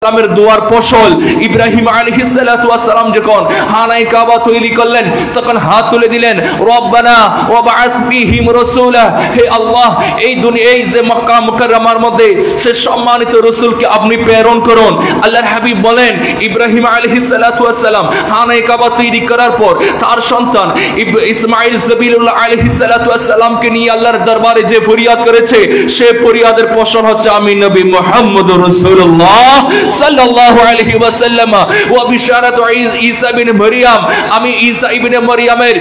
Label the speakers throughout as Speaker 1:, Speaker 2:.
Speaker 1: সালামের দোয়ার ফসল ইব্রাহিম আলাইহিস সালাতু ওয়াস সালাম যখন হানায়ে কাবা তৈরি করলেন তখন হাত তুলে দিলেন, রব্বানা ওয়া বা'আথ ফীহিম রাসূলা, হে আল্লাহ এই দুনিয়া এই যে মক্কা মুকাররমার মধ্যে সে সম্মানিত রাসূলকে আপনি প্রেরণ করুন। আল্লাহর হাবিব বলেন ইব্রাহিম আলাইহিস সালাতু ওয়াস সালাম হানায়ে কাবা তৈরি করার পর তার সন্তান ইসমাঈল জবিলুল্লাহ আলাইহিস সালাতু ওয়াস সালামকে নিয়ে আল্লাহর দরবারে যে ফরিয়াদ করেছে সে ফরিয়াদের ফসল হচ্ছে আমি নবী মুহাম্মদুর রাসূলুল্লাহ সাল্লাল্লাহু আলাইহি ওয়াসাল্লাম। ওয়া বিশারাতু ঈসা ইবনে মারইয়াম, আমি ঈসা ইবনে মারইয়ামের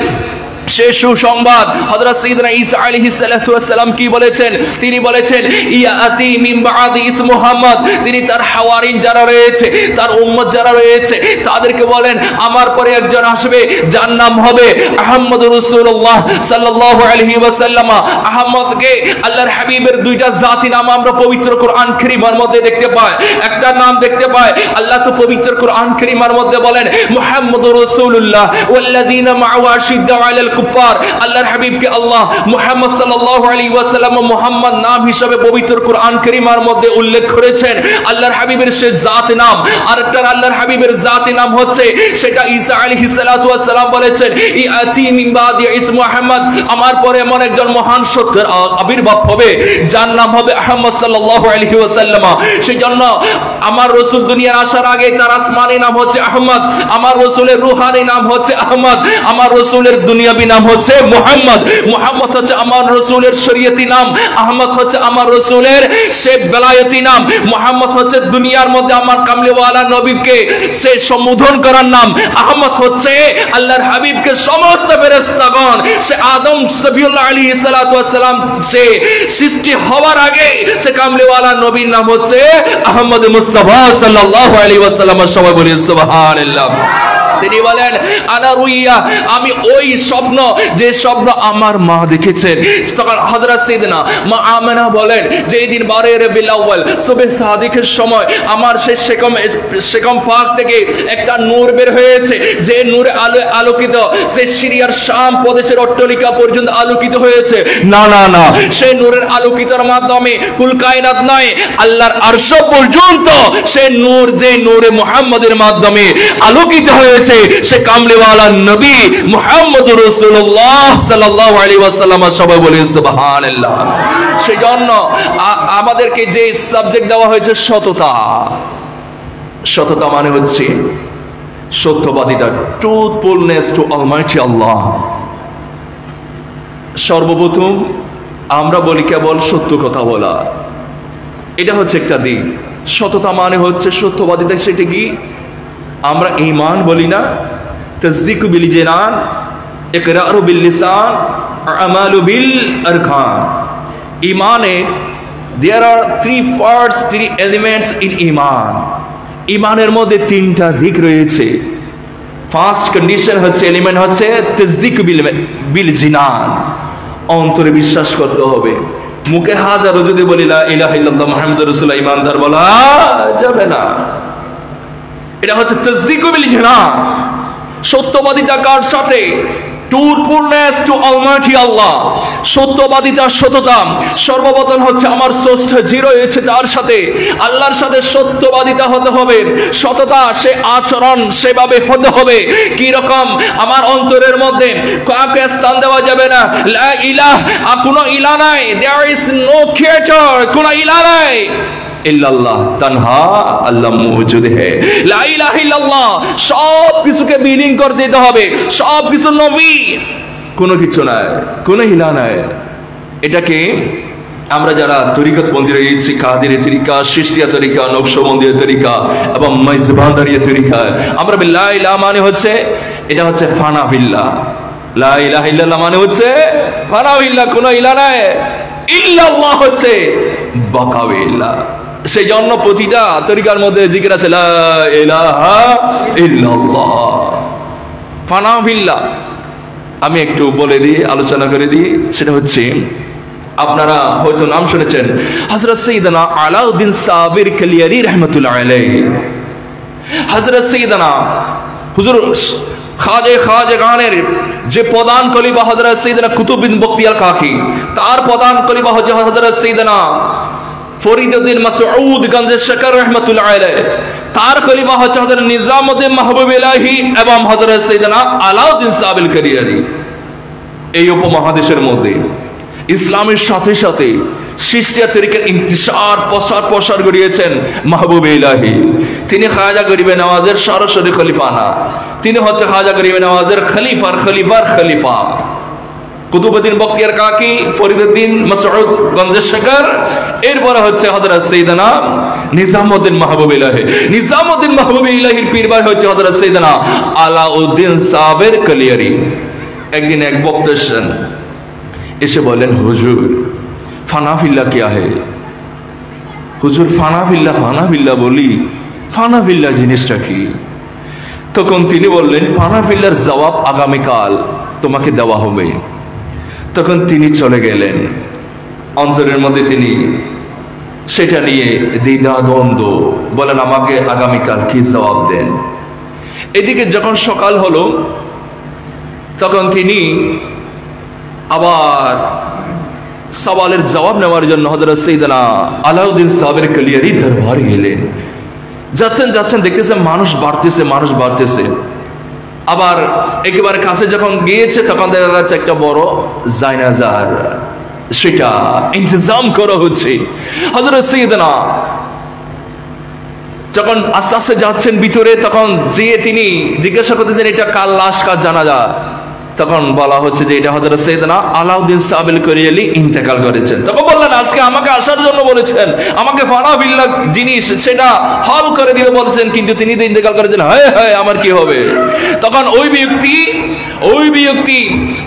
Speaker 1: সে সুসংবাদ হযরত সাইয়েদনা ঈসা আলাইহিস সালাতু ওয়াস সালাম কি বলেছেন, তিনি বলেছেন ইয়াতি মিন বাদি ইস মুহাম্মদ, তিনি তার হাওয়ারিন যারা রয়েছে তার উম্মত যারা রয়েছে তাদেরকে বলেন আমার পরে একজন আসবে যার নাম হবে আহমদুর রাসূলুল্লাহ সাল্লাল্লাহু আলাইহি ওয়াসাল্লাম। আহমদকে আল্লাহর হাবিবের দুইটা জাতি নাম আমরা পবিত্র কোরআন কারীমের মধ্যে দেখতে পাই। একটা নাম দেখতে পাই আল্লাহ তো পবিত্র কোরআন কারীমের মধ্যে বলেন মুহাম্মদুর রাসূলুল্লাহ ওয়াল্লাযীনা মা'আহু আশিদ্দাউ আলাল কুফার, আল্লাহর হাবিবকে আল্লাহ মুহাম্মদ সাল্লাল্লাহু আলাইহি ওয়াসাল্লাম মুহাম্মদ নাম হিসেবে পবিত্র কোরআন কারীমের মধ্যে উল্লেখ করেছেন। আল্লাহর হাবিবের সে জাত নাম, আরেকটা আল্লাহর হাবিবের জাতি নাম হচ্ছে সেটা ঈসা আলাইহিস সালাতু ওয়াস সালাম বলেছেন ইয়াতি মিন বাদি ইস মুহাম্মদ, আমার পরে এমন একজন মহান সত্যের আবির্ভাব হবে যার নাম হবে আহমদ সাল্লাল্লাহু আলাইহি ওয়াসাল্লাম। সেজন্য আমার রাসূল দুনিয়ার আসার আগে তার আসমানি নাম হচ্ছে আহমদ, আমার রাসূলের রূহানি নাম হচ্ছে আহমদ, আমার রাসূলের দুনিয়াবি নাম হচ্ছে মুহাম্মদ। মুহাম্মদ হচ্ছে আমার রাসূলের শরীয়তি নাম, আহমদ হচ্ছে আমার রাসূলের সে বেলায়েতি নাম। মুহাম্মদ হচ্ছে দুনিয়ার মধ্যে আমার কামলিওয়ালা নবীকে সে সম্বোধন করার নাম, আহমদ হচ্ছে আল্লাহর হাবিবকে সমস্ত ফেরেশতাগণ সে আদম সফিউল্লাহ আলাইহিস সালাতু ওয়াস সালাম সে সৃষ্টি হওয়ার আগে সে কামলিওয়ালা নবীর নাম হচ্ছে আহমদ মুস্তাফা সাল্লাল্লাহু আলাইহি ওয়াসাল্লাম। সবাই বলি সুবহানাল্লাহ। তিনি বলেন আনা রুইয়া, আমি ওই স্বপ্ন যে স্বপ্ন আমার মা দেখেছেন। তখন হযরত সাইয়েদনা মা আমেনা বলেন যে এই দিন 12 রবিউল আউয়াল সুবহ সাদিকের সময় আমার সেই সেকম পাক থেকে একটা নূর বের হয়েছে, যে নূরে আলোকিত সে সিরিয়ার শাম প্রদেশের অট্টালিকা পর্যন্ত আলোকিত হয়েছে। না না না, সেই নূরের আলোকিতর মাধ্যমে কুল কায়নাত নয় আল্লাহর আরশ পর্যন্ত সে নূর যে নূরে মুহাম্মদের মাধ্যমে আলোকিত হয়েছে সে কামলিওয়ালা নবী মুহাম্মদুর রাসূলুল্লাহ সাল্লাল্লাহু আলাইহি ওয়াসাল্লাম। সবাই বলে সুবহানাল্লাহ। সেজন্য আমাদেরকে যে সাবজেক্ট দেওয়া হয়েছে সততা, সততা মানে হচ্ছে সত্যবাদিতা, ট্রুথফুলনেস টু অলমাইটি আল্লাহ। সর্বপ্রথম আমরা বলি কেবল সত্য কথা বলা, এটা হচ্ছে একটা দিক। সততা মানে হচ্ছে সত্যবাদিতা, সেটা কি আমরা ঈমান বলি না, তাসদীকু বিল জানান, ইকরারু বিল লিসান, আমালু বিল Arkan. ঈমানে there are three parts, three elements in ঈমান। ঈমানের মধ্যে তিনটা দিক রয়েছে। ফার্স্ট কন্ডিশন হচ্ছে এলিমেন্ট হচ্ছে তাসদীকু বিল জানান, অন্তরে বিশ্বাস করতে হবে। মুখে হাজারো যদি বলি লা ইলাহা ইল্লাল্লাহ মুহাম্মাদুর রাসূলুল্লাহ, ঈমানদার বলা যাবে না। এটা হচ্ছে তাসদীকু বিল জানান, সত্যবাদিতা কার সাথে? ট্রুথফুলনেস টু অলমাইটি আল্লাহ। সত্যবাদিতা, সততা সর্বপ্রথম হচ্ছে আমার স্রষ্টা যে রয়েছে তার সাথে, আল্লাহর সাথে সত্যবাদিতা হতে হবে। সততা সে আচরণ সেভাবে হতে হবে কি রকম? আমার অন্তরের মধ্যে কাউকে স্থান দেওয়া যাবে না। লা ইলাহা, কোনো ইলাহ নাই, দেয়ার ইজ নো ক্রিয়েটর, কোনো ইলাহ নাই ইল্লাল্লাহ, তানহা আল্লাহ মওজুদ হে। লা ইলাহা ইল্লাল্লাহ, সব কিছুকে বিলীন করে দিতে হবে, সব কিছু নবী, কোনো কিছু নাই, কোনো ইলাহ নাই। এটাকে আমরা যারা তরিকতপন্থী রয়েছি, কাদেরী তরিকা, চিশতিয়া তরিকা, নকশবন্দিয়া তরিকা এবং মাইজভান্ডারিয়া তরিকা, আমরা লা ইলাহা মানে হচ্ছে এটা হচ্ছে ফানা বিল্লাহ। লা ইলাহা ইল্লাল্লাহ মানে হচ্ছে ফানা বিল্লাহ, কোনো ইলাহ নাই। ইল্লাল্লাহ হচ্ছে বাকা বিল্লাহ। সেই জন্য প্রতিটা তরিকার মধ্যে জিকির আছে লা ইলাহা ইল্লাল্লাহ, ফানা বিল্লাহ। আমি একটু বলে দিই, আলোচনা করে দিই। সেটা হচ্ছে আপনারা হয়তো নাম শুনেছেন হযরত সাইয়েদনা আলাউদ্দিন সাবির কালিয়ারি রাহমাতুল্লাহ আলাইহি। হযরত সাইয়েদনা হুজুর খাজেগানের যে প্রধান খলিফা হযরত সাইয়েদনা কুতুব বিন বখতিয়ার কাকি, তার প্রধান খলিফা হচ্ছে হযরত সাইয়েদনা ফরিদউদ্দিন মাসউদ গঞ্জে শেখর রহমাতুল্লাহ আলাইহি, তার খলিফা হচ্ছে হযরত নিজামউদ্দিন মাহবুব ইলাহি এবং হযরত সাইয়েদনা আলাউদ্দিন সাবিল কারিয়ারি। এই উপমহাদেশের মধ্যে ইসলামের সাথে সাথে শিষ্টিয়া তরিকার ইন্তিশার প্রসার করিয়েছেন মাহবুব ইলাহি। তিনি খাজা গরিবে নওয়াজের সরাসরি খলিফা না, তিনি হচ্ছে খাজা গরিবে নওয়াজের খলিফার খলিফা। কুতুবউদ্দিন বখতিয়ার কাকি, ফরিদউদ্দিন মাসউদ গঞ্জে শেখর, এরপরে হচ্ছে হযরত সাইয়েদনা নিজামউদ্দিন মাহবুব ইলাহি। নিজামউদ্দিন মাহবুব ইলাহির পীর ভাই হচ্ছে হযরত সাইয়েদনা আলাউদ্দিন সাবির কালিয়ারি। একদিন এক বক্তা এসে বলেন, হুজুর ফানাফিল্লা কিয়া হে? হুজুর ফানাফিল্লা বলি, ফানাফিল্লা জিনিসটা কি? তখন তিনি বললেন, ফানাফিল্লার জবাব আগামীকাল তোমাকে দেওয়া হবে। তখন তিনি চলে গেলেন। অন্তরের মধ্যে তিনি সেটা নিয়ে দ্বিধা দ্বন্দ্ব, বলেন আমাকে আগামীকাল কি জবাব দেন। এদিকে যখন সকাল হলো তখন তিনি আবার সওয়ালের জবাব নেওয়ার জন্য হযরত সাইয়েদনা আলাউদ্দিন সাবির কালিয়ারি দরবারে গেলেন। যাচ্ছেন দেখতেছেন মানুষ বাড়তেছে। আবার একেবারে কাছে যখন গিয়েছে তখন দেখা যাচ্ছে একটা বড় জায়নাজার সেটা ইন্তজাম করা হচ্ছে। হযরত সাইয়েদনা যখন আস্তে আস্তে যাচ্ছেন ভিতরে, তখন যেয়ে তিনি জিজ্ঞাসা করতেছেন এটা কার লাশ, কার জানাজা? তখন বলা হচ্ছে যে এটা হযরত সাইয়েদনা আলাউদ্দিন সাবিল কারিয়ারি ইন্তেকাল করেছেন। তখন বললেন আজকে আমাকে আসার জন্য বলেছেন, আমাকে ফানাফিল্লা জিনিস সেটা হল করে দিতে বলেছেন, কিন্তু তিনি তো ইন্তেকাল করেছেন, হায় আমার কি হবে? তখন ওই ব্যক্তি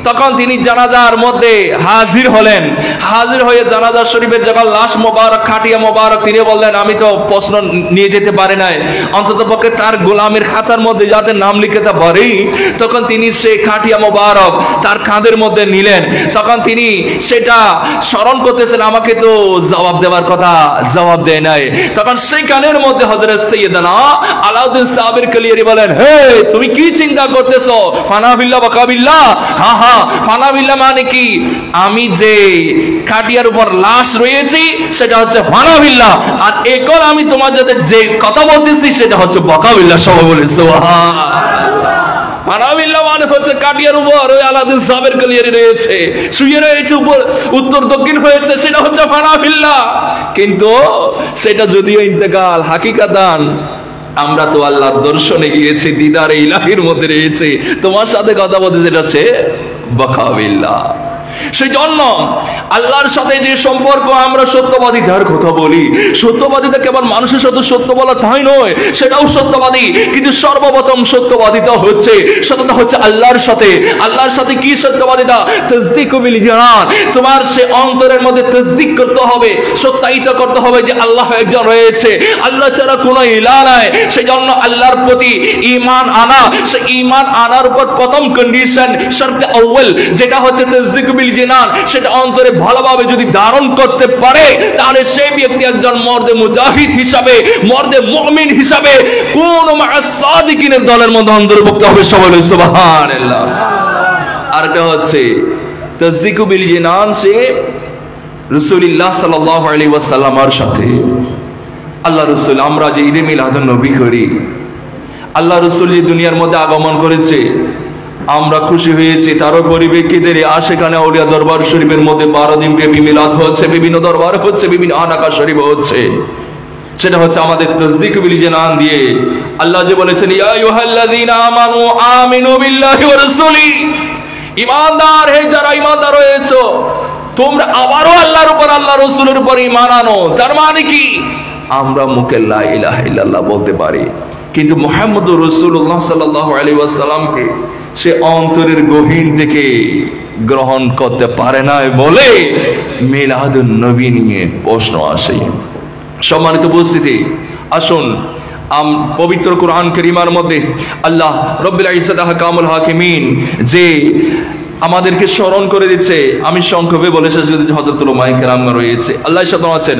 Speaker 1: তখন তিনি জানাজার মধ্যে হাজির হলেন। হাজির হয়ে জানাজা শরীফের যখন লাশ মোবারক, খাটিয়া মোবারক, তিনি বললেন আমি তো প্রশ্ন নিয়ে যেতে পারি নাই, অন্তত পক্ষে তার গোলামের খাতার মধ্যে যাতে নাম লিখতে পারি। তখন তিনি সেই খাটিয়া মোবারক তার কাঁধের মধ্যে নিলেন। তখন তিনি সেটা স্মরণ করতেছেন, আমাকে তো জবাব দেওয়ার কথা, জবাব দেয় নাই। তখন সেই কানের মধ্যে হযরত সাইয়েদনা আলাউদ্দিন সাবির কালিয়ারি বলেন, হে তুমি কি চিন্তা করতেছো? ফানাফিল্লাহ বাকাবিল্লাহ, হ্যাঁ ফানাফিল্লাহ মানে কি? আমি যে খাটিয়ার উপর লাশ রয়েছি সেটা হচ্ছে ফানাফিল্লাহ, আর এখন আমি তোমার সাথে যে কথা বলতেছি সেটা হচ্ছে বাকাবিল্লাহ। সবাই বলে সুবহানাল্লাহ। ফানাফিল্লাহ মানে হচ্ছে কাটিয়ার উপর ওই আলাউদ্দিন সাবির কালিয়ারি রয়েছে, শুয়ে রয়েছে, উপর উত্তর দক্ষিণ হয়েছে, সেটা হচ্ছে ফানাফিল্লাহ। কিন্তু সেটা যদিও ইন্তেকাল, হাকিকাতান আমরা তো আল্লাহর দর্শনে গিয়েছি, দিদারে ইলাহির মধ্যে রয়েছে, তোমার সাথে কথা বলতে যেটা হচ্ছে বাকাবিল্লাহ। সেই জন্য আল্লাহর সাথে যে সম্পর্ক, আমরা সত্যবাদিতার কথা বলি, সত্যবাদিতা কেবল মানুষের সাথে সত্য বলা তাই নয়, সেটাও সত্যবাদী, কিন্তু সর্বপ্রথম সত্যবাদিতা হচ্ছে আল্লাহর সাথে। আল্লাহর সাথে কি সত্যবাদিতা? তাসদীক বিল জানান, তোমার সে অন্তরের মধ্যে তাসদীক করতে হবে, সত্যায়িত করতে হবে যে আল্লাহ একজন রয়েছে, আল্লাহ ছাড়া কোনো ইলাহ নাই। সেই জন্য আল্লাহর প্রতি ঈমান আনা, সেই ঈমান আনার উপর প্রথম কন্ডিশন, শর্তে আউয়াল, যেটা হচ্ছে তাসদীক বিল জানান, সেটা অন্তরে ভালোভাবে যদি ধারণ করতে পারে, তাহলে সেই ব্যক্তি একজন মর্দে মুজাহিদ হিসাবে, মর্দে মুমিন হিসাবে কোন মা'আস সাদিকিনের দলের মধ্যে অন্তর্ভুক্ত হবে। সবাই বলে সুবহানাল্লাহ। আরেকটা হচ্ছে তাসদীক বিল জানান, সে রাসূলুল্লাহ সাল্লাল্লাহু আলাইহি ওয়াসাল্লামের সাথে আল্লাহ রাসূল, আমরা যে ঈদে মিলাদুন নবী করি, আল্লাহ রাসূল যে দুনিয়ার মধ্যে আগমন করেছে, আমরা খুশি হয়েছি। তারও পরিপ্রেক্ষিতে আশেকানে আউলিয়া দরবার শরীফের মধ্যে 12 দিন ব্যাপী মিলাদ হচ্ছে, বিভিন্ন দরবার হচ্ছে, বিভিন্ন আনাকা শরীফ হচ্ছে। সেটা হচ্ছে আমাদের তাসদীক বিল জানান দিয়ে। আল্লাহ যে বলেছেন, ইয়া আইয়ুহাল্লাযীনা আমানু আমিনু বিল্লাহি ওয়া রাসূলি, ঈমানদার হে যারা ঈমানদার হয়েছো, তোমরা আবারও আল্লাহর উপর, আল্লাহ রাসূলের উপর ঈমান আনো। তার মানে কি? আমরা মুখে লা ইলাহা ইল্লাল্লাহ বলতে পারি, কিন্তু মুহাম্মদুর রাসূলুল্লাহ সাল্লাল্লাহু আলাইহি ওয়াসাল্লামকে সে অন্তরের গহীন থেকে গ্রহণ করতে পারে না বলে মিলাদুন নবী নিয়ে প্রশ্ন আসে। সম্মানিত উপস্থিতি, আসুন পবিত্র কোরআন কারীমের মধ্যে আল্লাহ রাব্বুল ইজ্জত আহকামুল হাকিমিন যে আমাদেরকে স্মরণ করে দিচ্ছে, আমি সংক্ষেপে বলে শেষ করে দিচ্ছি। হযরত উলামায়ে কেরাম রয়েছে, আল্লাহ সাল্লাল্লাহু আছেন,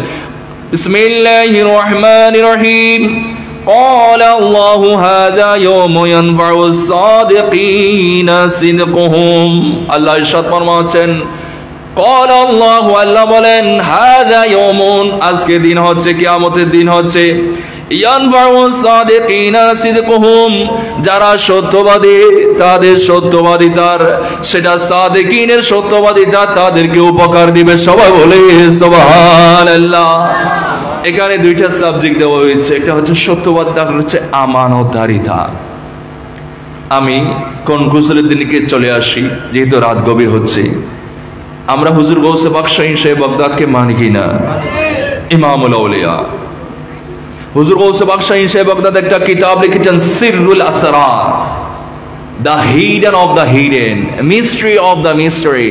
Speaker 1: বিসমিল্লাহির রহমানির রহিম, قال الله هذا يوم ينفع الصادقين صدقهم। আল্লাহ ইরশাদ ফরমাচ্ছেন, قال الله আল্লাহ বলেন হাযা ইয়াউমুন আজকে দিন হচ্ছে কিয়ামতের দিন হচ্ছে ইয়ানফাউ সাদিকিনা সিদকুহুম যারা সত্যবাদী তাদের সত্যবাদিতার সেটা সাদিকিনের সত্যবাদিতা তাদেরকে উপকার দিবে সবাই বলে সুবহানাল্লাহ এখানে দুইটা সাবজেক্ট দেওয়া হয়েছে একটা হচ্ছে সত্যবাদিতা আর হচ্ছে আমানতদারিতা আমি কনক্লুশনের দিকে চলে আসি যেহেতু রাত গভীর হচ্ছে আমরা হুজুর গৌসে পাক শাহী সাহেব বাগদাদকে মানি কিনা ইমামুল আউলিয়া হুজুর গৌসে পাক শাহী সাহেব বাগদাদ একটা কিতাব লিখেছেন সিররুল আসরার the hidden of the hidden mystery of the mystery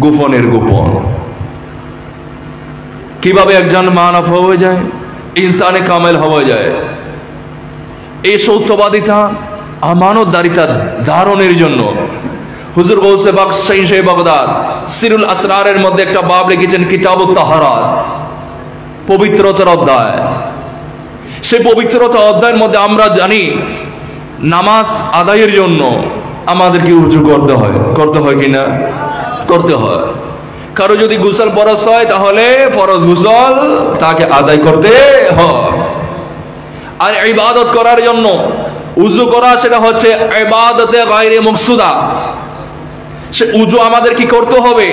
Speaker 1: গোপনের গোপন কিভাবে একজন মানব হয়ে যায় ইনসানে কামেল হয়ে যায় এই সত্যবাদিতা আমানতদারিতা ধারণের জন্য হুজুর গৌসে পাক শাহী সাহেব বাগদাদ সিরুল আসরারের মধ্যে একটা বাব লিখেছেন কিতাবুত তাহারাত পবিত্রতার অধ্যায় সেই পবিত্রতা অধ্যায়ের মধ্যে আমরা জানি নামাজ আদায়ের জন্য আমাদেরকে উজু করতে হয় কিনা করতে হয় কারো যদি গোসল ফরজ হয় তাহলে ফরজ গোসল তাকে আদায় করতে হয় আর ইবাদত করার জন্য উজু করা সেটা হচ্ছে ইবাদতে গায়রে মাকসুদা সে উজু আমাদের কি করতে হবে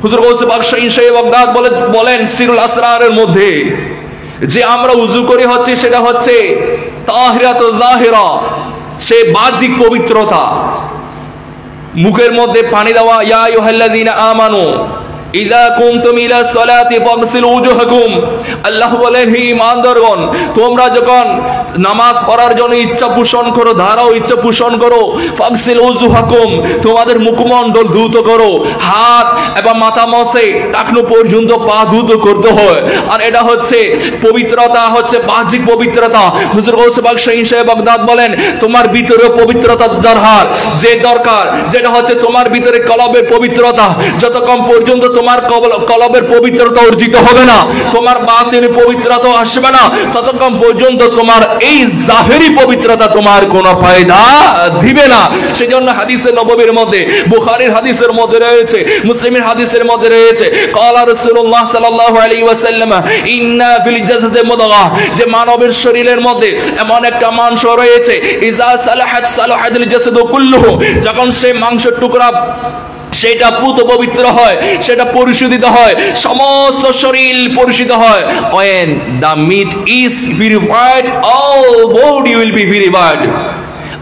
Speaker 1: হুজুর গৌসে পাক শাহী সাহেব বাগদাদ বলেন সিরুল আসরারের মধ্যে যে আমরা উজু করি হচ্ছে সেটা হচ্ছে তাহিরাতুল যাহিরা সে বাহ্যিক পবিত্রতা মুখের মধ্যে পানি দেওয়া ইয়া আইয়ুহাল্লাযীনা আমানু ইযা কুনতুম ইলা সলাতি ফাগসিলু উজুহাকুম আল্লাহ বলেন হে ঈমানদারগণ তোমরা যখন নামাজ পড়ার জন্য ইচ্ছা পোষণ করো ধারাও ইচ্ছা পোষণ করো ফাগসিলু উজুহাকুম তোমাদের মুখমণ্ডল ধৌত করো হাত এবং মাথা মসে টাকনু পর্যন্ত পা ধৌত করতে হয় আর এটা হচ্ছে পবিত্রতা হচ্ছে বাহ্যিক পবিত্রতা হুজুর গৌসে পাক শাহী সাহেব বাগদাদ বলেন তোমার ভিতরে পবিত্রতার দরকার যেটা হচ্ছে তোমার ভিতরে কলবের পবিত্রতা যতক্ষণ পর্যন্ত তোমার কলবের পবিত্রতা অর্জিত হবে না তোমার বাতিনি পবিত্রতা আসবে না ততক্ষণ পর্যন্ত তোমার এই জাহেরি পবিত্রতা তোমার কোনো ফায়দা দিবে না সেজন্য হাদিসে নববীর মধ্যে বুখারীর হাদিসের মধ্যে রয়েছে মুসলিমের হাদিসের মধ্যে রয়েছে ক্বালা রাসূলুল্লাহ সাল্লাল্লাহু আলাইহি ওয়াসাল্লাম ইন্না ফিল জাসাদি মুদগা যে মানবের শরীরের মধ্যে এমন একটা মাংস রয়েছে ইজা সালাহাত সালাহাতুল জাসাদু কুল্লুহু যখন সেই মাংসের টুকরা সেটা পুত পবিত্র হয় সেটা পরিশোধিত হয় সমস্ত শরীর পরিশোধিত হয় when the meat is purified all body will be purified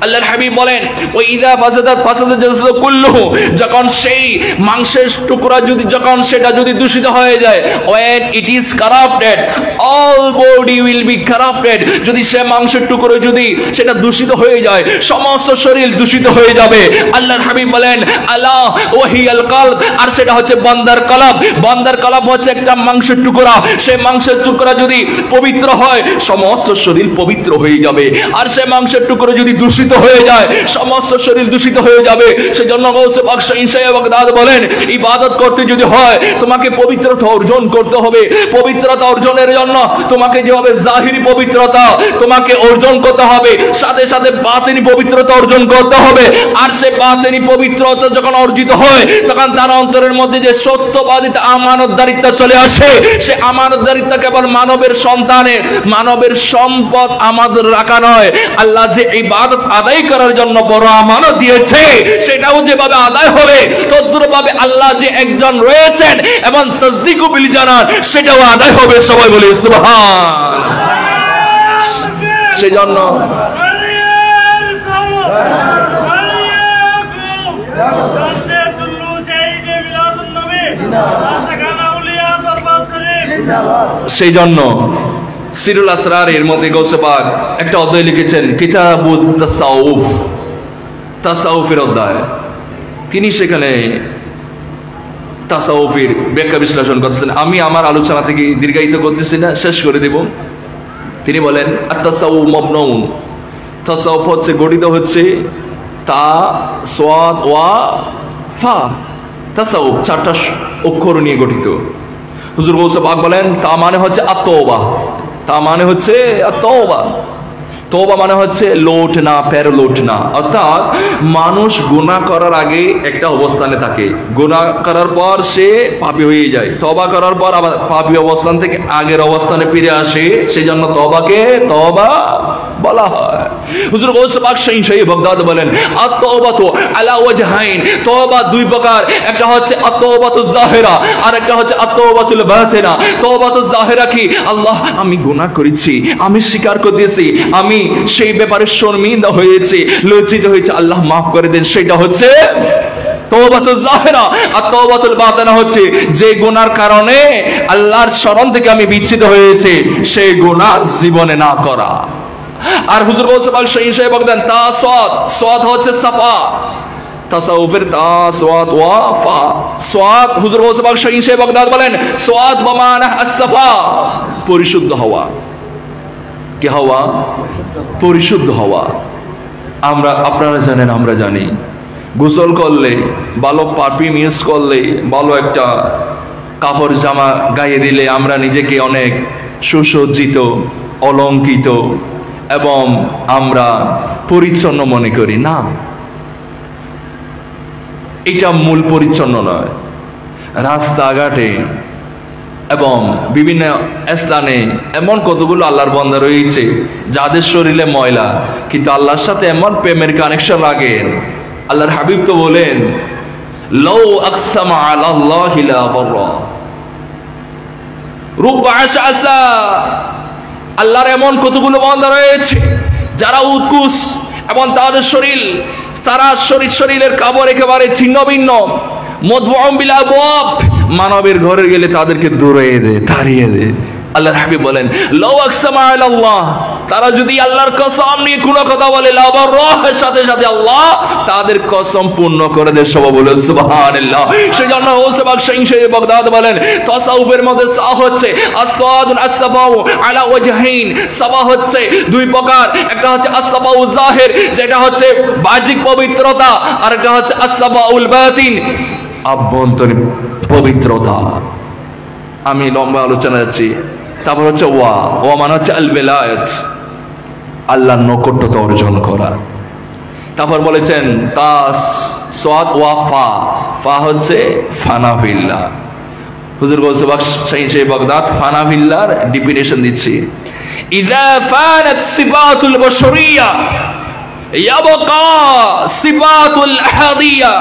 Speaker 1: আল্লাহর হাবিব বলেন ওই ইদা ফাসাদাত জাসাদু কুল্লুহু যখন সেই মাংসের টুকরা যখন সেটা দূষিত হয়ে যায় when it is corrupted all body will be corrupted যদি সে মাংসের টুকরো সেটা দূষিত হয়ে যায় সমস্ত শরীর দূষিত হয়ে যাবে আল্লাহর হাবিব বলেন আলা ওয়াহিয়াল কলব আর সেটা হচ্ছে বান্দার কলব হচ্ছে একটা মাংসের টুকরা সেই মাংসের টুকরা যদি পবিত্র হয় সমস্ত শরীর পবিত্র হয়ে যাবে আর সেই মাংসের টুকরো যদি দূষিত হয়ে যায় সমস্ত শরীর দূষিত হয়ে যাবে সেজন্য গৌসে পাক শাহী সাহেব বাগদাদ বলেন ইবাদত করতে যদি হয় তোমাকে পবিত্রতা অর্জন করতে হবে পবিত্রতা অর্জনের জন্য তোমাকে যেভাবে জাহিরি পবিত্রতা তোমাকে অর্জন করতে হবে সাথে সাথে বাতিনি পবিত্রতা অর্জন করতে হবে আর সে বাতিনি পবিত্রতা যখন অর্জিত হয় তখন তার অন্তরের মধ্যে যে সত্যবাদিতা আমানতদারিতা চলে আসে সে আমানতদারিতা কেবল মানবের সন্তানের মানবের সম্পদ আমাদের রাখা নয় আল্লাহ যে ইবাদত আদায় করার জন্য বড় আমানত দিয়েছে সেটাও যেভাবে আদায় হবে তদ্রূপভাবে আল্লাহ যে একজন রয়েছেন এবং তাসদিকু বিল জানান সেটাও আদায় হবে সবাই বলি সুবহানাল্লাহ সেজন্য সেই জন্য সিরুল আসরারের মধ্যে গৌসে পাক একটা অধ্যায় লিখেছেন কিতাবুত তাসাউফের অধ্যায় তিনি সেখানে তাসাউফের ব্যাখ্যা বিশ্লেষণ করতেছেন আমি আমার আলোচনা থেকে দীর্ঘায়িত করতেছি না শেষ করে দেব তিনি বলেন আত-তাসাউফ মাবনুন তাসাউফ হচ্ছে গঠিত হচ্ছে তা সাদ ওয়া ফা তাসাউফ চারটা অক্ষর নিয়ে গঠিত হুজুর গৌসে পাক বলেন তা মানে হচ্ছে আত-তাওবা তা মানে হচ্ছে আত-তাওবা তওবা মানে হচ্ছে লোট না, প্যারোলোট না, অর্থাৎ মানুষ গুনাহ করার আগে একটা অবস্থানে থাকে, গুনাহ করার পর সে পাপী হয়ে যায়, তওবা করার পর আবার পাপী অবস্থান থেকে আগের অবস্থানে ফিরে আসে, সেজন্য তওবাকে তওবা বলা হয়। হুজুর গৌস পাক শাইখ বাগদাদ বলেন আত-তাওবাতু আলা ওয়াজহাইন, তওবা দুই প্রকার, একটা হচ্ছে আত-তাওবাতুজ জাহিরা আর একটা হচ্ছে আত-তাওবাতুল বাতিনা। তাওবাতুজ জাহিরা কি? আল্লাহ আমি গুনাহ করেছি, আমি স্বীকার করতেছি, আমি সেই ব্যাপারে শর্মিন্দা হয়েছি, লজ্জিত হয়েছে, আল্লাহ মাফ করে দেন, সেটা হচ্ছে তাওবাতুজ জাহিরা। আর তাওবাতুল বাতিনা হচ্ছে যে গুনার কারণে আল্লাহর শরণ থেকে আমি বিচ্ছিন্ন হয়েছি, সেই গুনাহ জীবনে না করা। আর হুজুর গৌস পাক শাইখ বাগদাদ তাসাদ, সাদ হচ্ছে সাফা, তাসাউফের তাসাদ ওয়া ফা, সাদ হুজুর গৌস পাক শাইখ বাগদাদ বলেন সাদ বমানা আস-সাফা, পরিশুদ্ধ হওয়া। কি হওয়া? পরিশুদ্ধ হওয়া। আপনারা জানেন, আমরা জানি, গোসল করলে, ভালো পারফিউম ইউজ করলে, ভালো একটা কাপড় জামা গায়ে দিলে আমরা নিজেকে অনেক সুসজ্জিত, অলঙ্কৃত এবং আমরা পরিচ্ছন্ন মনে করি। না, এটা মূল পরিচ্ছন্ন নয়। রাস্তাঘাটে এবং বিভিন্ন স্থানে এমন কতগুলো আল্লাহর বান্দা রয়েছে যাদের শরীরে ময়লা, কিন্তু আল্লাহর সাথে এমন প্রেমের কানেকশন লাগে। আল্লাহর হাবিব তো বলেন লাউ আকসামা আলাল্লাহি লা বাররা রুব্বা আশআসা। আল্লাহর এমন কতগুলো বান্দা রয়েছে যারা উৎকুশ এবং তাদের শরীরের কাপড় একেবারে ছিন্ন ভিন্ন, মদবুউম বিল আবওয়াব, মানবের ঘরে গেলে তাদেরকে দূরে দে, তাড়িয়ে দে। আল্লাহর হাবিব বলেন লাউ আকসামা আলাল্লাহ, তারা যদি আল্লাহর কসম নিয়ে কোনো কথা বলে, লা বাররাহের সাথে সাথে আল্লাহ তাদের কসম পূর্ণ করে দেয়। সবাই বলে সুবহানাল্লাহ। সেজন্য গৌসে পাক শাইখ বাগদাদ বলেন তাসাউফের মধ্যে সা হচ্ছে আস-সাদুন আস-সাফাউ আলা ওয়াজহাইন, সাফা হচ্ছে দুই প্রকার, একটা হচ্ছে আস-সাফাউ জাহির যেটা হচ্ছে বাহ্যিক পবিত্রতা, আর একটা হচ্ছে আস-সাফাউল বাতিন আভ্যন্তরীণ পবিত্রতা। আমি লম্বা আলোচনা যাচ্ছি। তারপর হচ্ছে ওয়া মানে হচ্ছে আল বেলায়েত, আল্লাহর নৈকট্যতা অর্জন করা। তারপর বলেছেন তা সাদ ওয়া ফা, ফা হচ্ছে ফানা ফিল্লাহ। হুজুর গৌস পাক শাইখ বাগদাদ ফানা ফিল্লাহর ডেফিনিশন দিচ্ছি, ইযা ফানাত সিফাতুল বাশরিয়া ইয়াবকা সিফাতুল আহাদিয়া।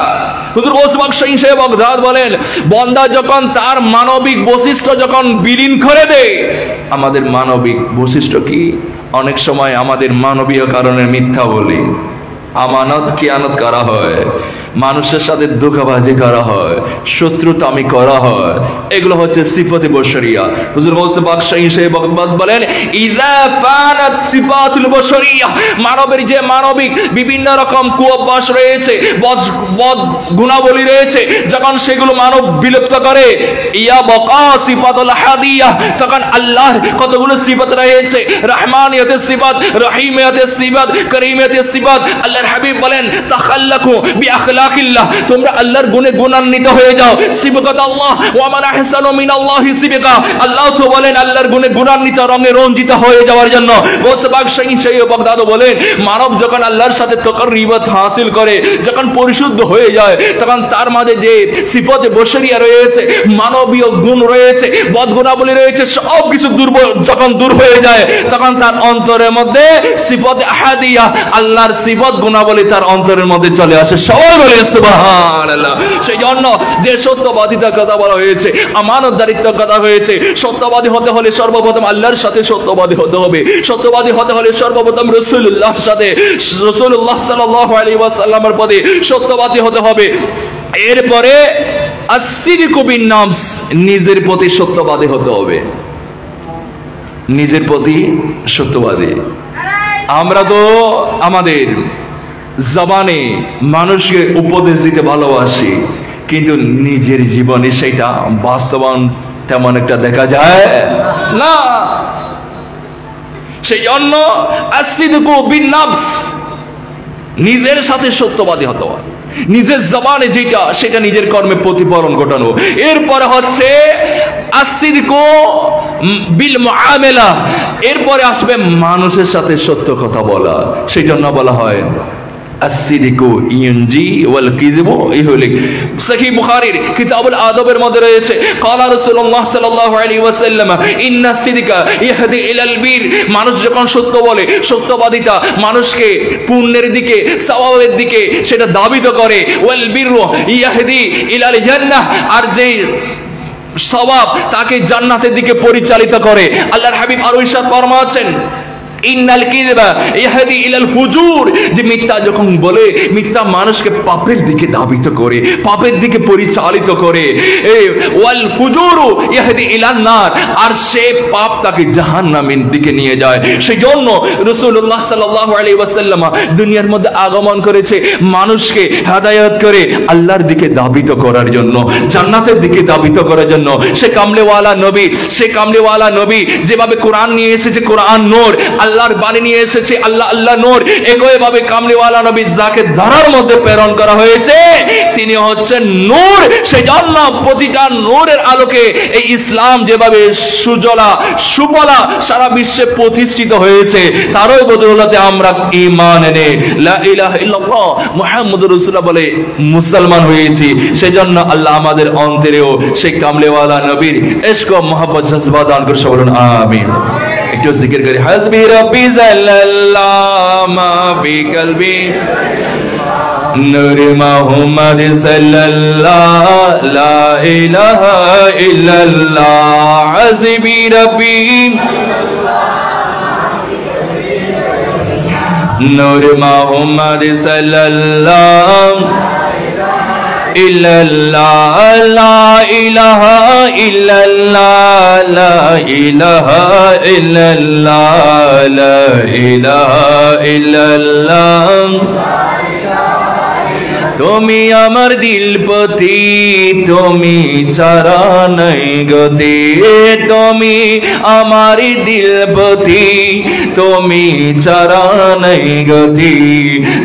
Speaker 1: হুজুর গৌস পাক শাইখ বাগদাদ বলেন বান্দা যখন তার মানবিক বৈশিষ্ট্য যখন বিলীন করে দেয়, আমাদের মানবিক বৈশিষ্ট্য কি? অনেক সময় আমাদের মানবীয় কারণে মিথ্যা বলি, আমানত কিয়ানত করা হয়, মানুষের সাথে ধোঁকাবাজি করা হয়, শত্রুতামি করা হয়, এগুলো হচ্ছে সিফাতে বশরিয়া। হুজুর গৌস পাক শাইখ বাগদাদ বলেন ইযা ফানাত সিফাতুল বশরিয়া, মানবের যে মানবিক বিভিন্ন রকম কুঅভ্যাস রয়েছে, বদ গুণাবলী রয়েছে, যখন সেগুলো মানব বিলুপ্ত করে, ইয়া বাকা সিফাতুল হাদিয়া, তখন আল্লাহর কতগুলো সিফাত রয়েছে, রহমানিয়তের সিফাত, রহিমিয়তের সিফাত, করিমিয়তের সিফাত। আল্লাহর হাবিব বলেন তাখাল্লাকু বিআখলাকিল্লাহ, তোমরা আল্লাহর গুণে গুণান্বিত হয়ে যাও। সিবকাত আল্লাহ ওয়া মান আহসানু মিনাল্লাহি সিবকা, আল্লাহ তো বলেন আল্লাহর গুণে গুণান্বিত, রঙে রঞ্জিত হয়ে যাওয়ার জন্য। গৌস পাক শাইখ বাগদাদ বলেন মানব যখন আল্লাহর সাথে তাকাররুবাত হাসিল করে, যখন পরিশুদ্ধ হয়ে যায়, তখন তার মাঝে যে সিফাতে বশরিয়া রয়েছে, মানবীয় গুণ রয়েছে, বদগুণাবলী রয়েছে, সব কিছু যখন দূর হয়ে যায়, তখন তার অন্তরের মধ্যে সিফাতে আহাদিয়া, আল্লাহর সিফাত গুণাবলী তার অন্তরের মধ্যে চলে আসে। সবাই বলে সুবহানাল্লাহ। সেই জন্য যে সত্যবাদিতার কথা বলা হয়েছে, আমানতদারিত্বের কথা হয়েছে, সত্যবাদী হতে হলে সর্বপ্রথম আল্লাহর সাথে সত্যবাদী হতে হবে। সত্যবাদী হতে হলে সর্বপ্রথম রাসূলুল্লাহর সাথে, রাসূলুল্লাহ সাল্লাল্লাহু আলাইহি ওয়াসাল্লামের প্রতি সত্যবাদী হতে হবে। এরপরে as-sidqu bin-nafs, নিজের প্রতি সত্যবাদী হতে হবে, নিজের প্রতি সত্যবাদী। আমরা তো আমাদের জবানে মানুষকে উপদেশ দিতে ভালোবাসি, কিন্তু নিজের জীবনে সেটা বাস্তবায়ন তেমন একটা দেখা যায় না। সেই জন্য as-sidqu bin-nafs, নিজের সাথে সত্যবাদী হতে হয়। নিজের জবানে যেটা সেটা নিজের কর্মে প্রতিফলন ঘটানো। এরপরে হচ্ছে আসিদকু বিল মুআমালা, এরপরে আসবে মানুষের সাথে সত্য কথা বলা। সেই জন্য বলা হয় আসিদকু ইউনজি ওয়াল কিযবু ইহলিক। সহিহ বুখারীর কিতাবুল আদবের মধ্যে রয়েছে ক্বালা রাসূলুল্লাহ সাল্লাল্লাহু আলাইহি ওয়াসাল্লাম ইন্নাস সিদকা ইহদি ইলাল বীর। মানুষ যখন সত্য বলে, সত্যবাদিতা মানুষকে পুণ্যের দিকে, সওয়াবের দিকে সেটা ধাবিত করে। ওয়াল বিররু ইহদি ইলাল জান্নাহ, আর যে সওয়াব তাকে জান্নাতের দিকে পরিচালিত করে। আল্লাহর হাবিব আরো ইরশাদ ফরমাচ্ছেন ইন্নাল কিযবা ইহদি ইলাল ফুজুর, যে মিথ্যা যখন বলে, মিথ্যা মানুষকে পাপের দিকে ধাবিত করে, পাপের দিকে পরিচালিত করে। ওয়াল ফুজুরু ইহদি ইলান নার, আর সে পাপ তাকে জাহান্নামের দিকে নিয়ে যায়। সেজন্য রাসূলুল্লাহ সাল্লাল্লাহু আলাইহি ওয়াসাল্লাম দুনিয়ার মধ্যে আগমন করেছে মানুষকে হেদায়েত করে আল্লাহর দিকে ধাবিত করার জন্য, জান্নাতের দিকে ধাবিত করার জন্য। সে কামলেওয়ালা নবী, সে কামলেওয়ালা নবী যেভাবে কোরআন নিয়ে এসেছে, কোরআন নূর, আল্লাহর বাণী নিয়ে এসেছে, আল্লাহ আল্লাহ নূর, একইভাবে কামলিওয়ালা নবী যাকে ধারার মধ্যে প্রেরণ করা হয়েছে তিনি হচ্ছেন নূর। সেজন্য প্রতিটা নূরের আলোকে এই ইসলাম যেভাবে সুজলা সুফলা সারা বিশ্বে প্রতিষ্ঠিত হয়েছে, তারই বদৌলতে আমরা ঈমান এনে লা ইলাহা ইল্লাল্লাহ মুহাম্মাদুর রাসূলুল্লাহ বলে মুসলমান হয়েছি। সেজন্য আল্লাহ আমাদের অন্তরেও সেই কামলিওয়ালা নবীর ইশক ও মহব্বত জজবা দান করে, বলুন আমিন। একটু জিকির করি হাসবি রাব্বি জাল্লাল্লাহ মা ফি কলবি নূর মুহাম্মদ সাল্লাল্লাহ লা ইলাহা ইল্লাল্লাহ হাসবি রাব্বি নূর মুহাম্মদ সাল্লাল্লাহ ইল্লাল্লাহ লা ইলাহা ইল্লাল্লাহ লা ইলাহা ইল্লাল্লাহ লা ইলাহা ইল্লাল্লাহ। তুমি আমার দিলপতি, তুমি ছাড়া নাই গতি, তুমি আমার দিলপতি, তুমি ছাড়া নাই গতি।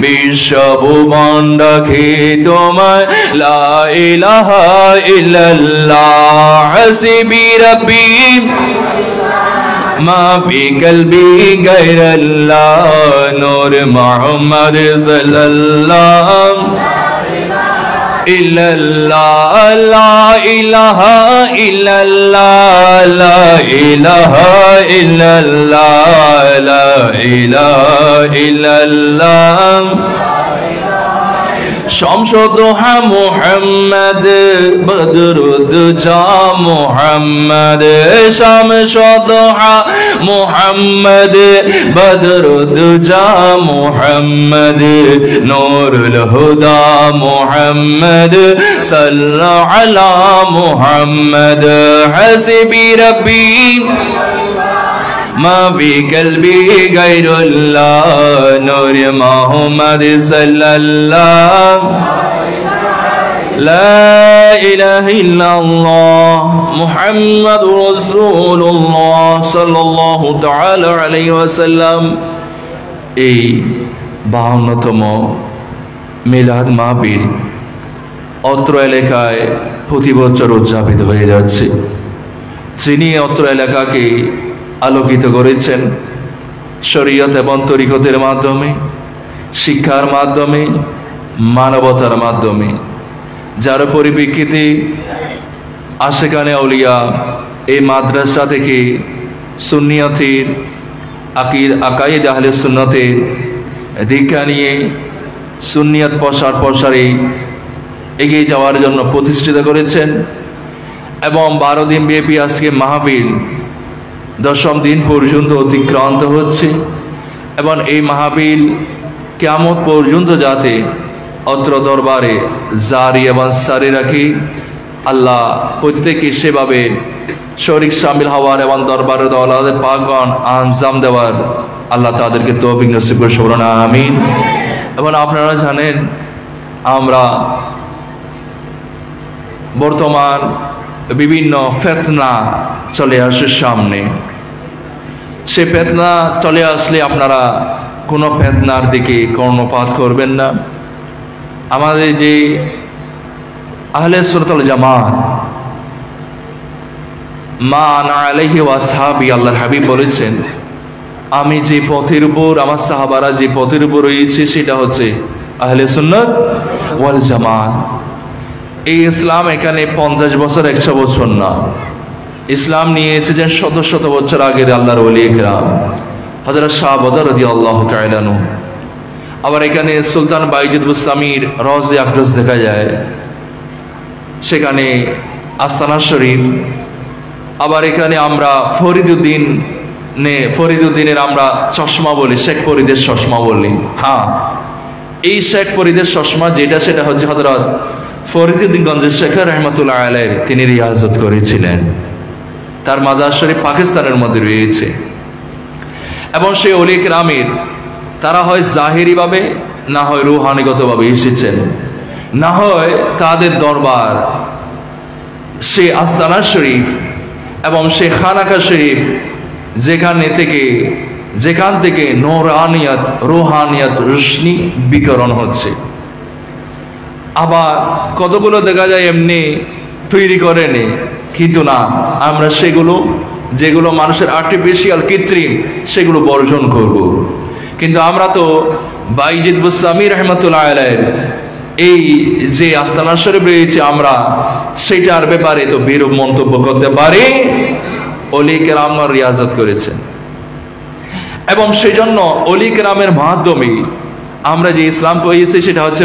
Speaker 1: বিশ্বভুবন রাখে তোমায় লা ইলাহা ইল্লাল্লাহ হাসবি রাব্বি মা ফি কলবি গায়রাল্লাহ নূর মুহাম্মদ সাল্লাল্লাহ ইল্লাল্লাহ লা ইলাহা ইল্লাল্লাহ লা ইলাহা ইল্লাল্লাহ লা ইলাহা ইল্লাল্লাহ। শামসুদ্দোহা মুহাম্মদ বদরুদ্দোজা মুহাম্মদ, শামসুদ্দোহা মুহাম্মদ বদরুদ্দোজা মুহাম্মদ, নূরুল হুদা মুহাম্মদ সাল্লাল্লাহু আলা মুহাম্মদ হাসবি রাব্বি মা ফি কলবি গায়রুল্লাহ নূর মুহাম্মদ সাল্লাল্লাহ লা ইলাহা ইল্লাল্লাহ মুহাম্মাদুর রাসূলুল্লাহ সাল্লাল্লাহু তাআলা আলাইহি ওয়াসাল্লাম। এই 52তম মিলাদ মাহফিল অত্র এলাকায় প্রতি বছর উদযাপিত হয়ে যাচ্ছে। যিনি অত্র এলাকাকে আলোকিত করেছেন শরীয়ত এবং তরিকতের মাধ্যমে, শিক্ষার মাধ্যমে, মানবতার মাধ্যমে, যার পরিপ্রেক্ষিতে আশেকানে আউলিয়া এই মাদ্রাসা থেকে সুন্নিয়তের আকায়েদ আহলে সুন্নতের দীক্ষা নিয়ে সুন্নিয়ত প্রসারে এগিয়ে যাওয়ার জন্য প্রতিষ্ঠিত করেছেন। এবং 12 দিন ব্যাপী আজকে মাহফিল 10ম দিন পর্যন্ত অতিক্রান্ত হচ্ছে। এবং এই মাহফিল কিয়ামত পর্যন্ত যাতে অত্র দরবারে জারি এবং সারি রাখি, আল্লাহ প্রত্যেকে সেভাবে শরীক শামিল হওয়ার এবং দরবারে দৌলতে পাকগণ আঞ্জাম দেওয়ার আল্লাহ তাদেরকে তৌফিক নসিব করে, বলুন আমিন। এবং আপনারা জানেন আমরা বর্তমান বিভিন্ন ফিতনা চলে আসে সামনে। সে ফিতনা চলে আসলে আপনারা কোনো ফিতনার দিকে কর্ণপাত করবেন না। আমাদের যে আহলে সুন্নাত ওয়াল জামাত মা আনা আলাইহি ওয়া আসহাবি, আল্লাহর হাবিব বলেছেন আমি যে পথের উপর, আমার সাহাবারা যে পথের উপর রয়েছে সেটা হচ্ছে আহলে সুন্নাত ওয়াল জামাত। এই ইসলাম এখানে 50 বছর 100 বছর না, ইসলাম নিয়ে এসেছেন শত শত বছর আগের আল্লাহর ওলি কেরাম, হযরত শাহ বদর রাদিয়াল্লাহু তাআলা আনহু। আবার এখানে সুলতান বাইজিদ বুস্তামির রওজে আকদাস দেখা যায়, সেখানে আস্তানা শরীফ। আবার এখানে আমরা ফরিদউদ্দিনের আমরা চশমা বলি, শেখ ফরিদের চশমা বলি। হ্যাঁ, এই শেখ ফরিদের চশমা যেটা, সেটা হচ্ছে হযরত ফরিদউদ্দিনগঞ্জের শেখ রহমাতুল্লাহ আলাইহি তিনি রিয়াজত করেছিলেন। তার মাজার শরীফ পাকিস্তানের মধ্যে রয়েছে। এবং সেই ওলি কেরামের তারা হয় জাহিরি ভাবে, না হয় রুহানিগতভাবে এসেছেন, না হয় তাদের দরবার সে আস্তানা শরীফ এবং সে খানাকা শরীফ, যেখান থেকে নূরানিয়াত, রুহানিয়াত, রোশনি বিকরণ হচ্ছে। আবার কতগুলো দেখা যায় এমনি তৈরি করেনি, কিন্তু না, আমরা যেগুলো মানুষের আর্টিফিশিয়াল, কৃত্রিম, সেগুলো বর্জন করব। কিন্তু আমরা তো বাইজিদ বুস্তামি রহমাতুল্লাহ আলাইহির এই যে আস্তানা শরীফ রয়েছে, আমরা সেটার ব্যাপারে তো বিরূপ মন্তব্য করতে পারি। ওলি কেরাম রিয়াজত করেছেন এবং সেজন্য ওলি কেরামের মাধ্যমে আমরা যে ইসলাম পেয়েছি সেটা হচ্ছে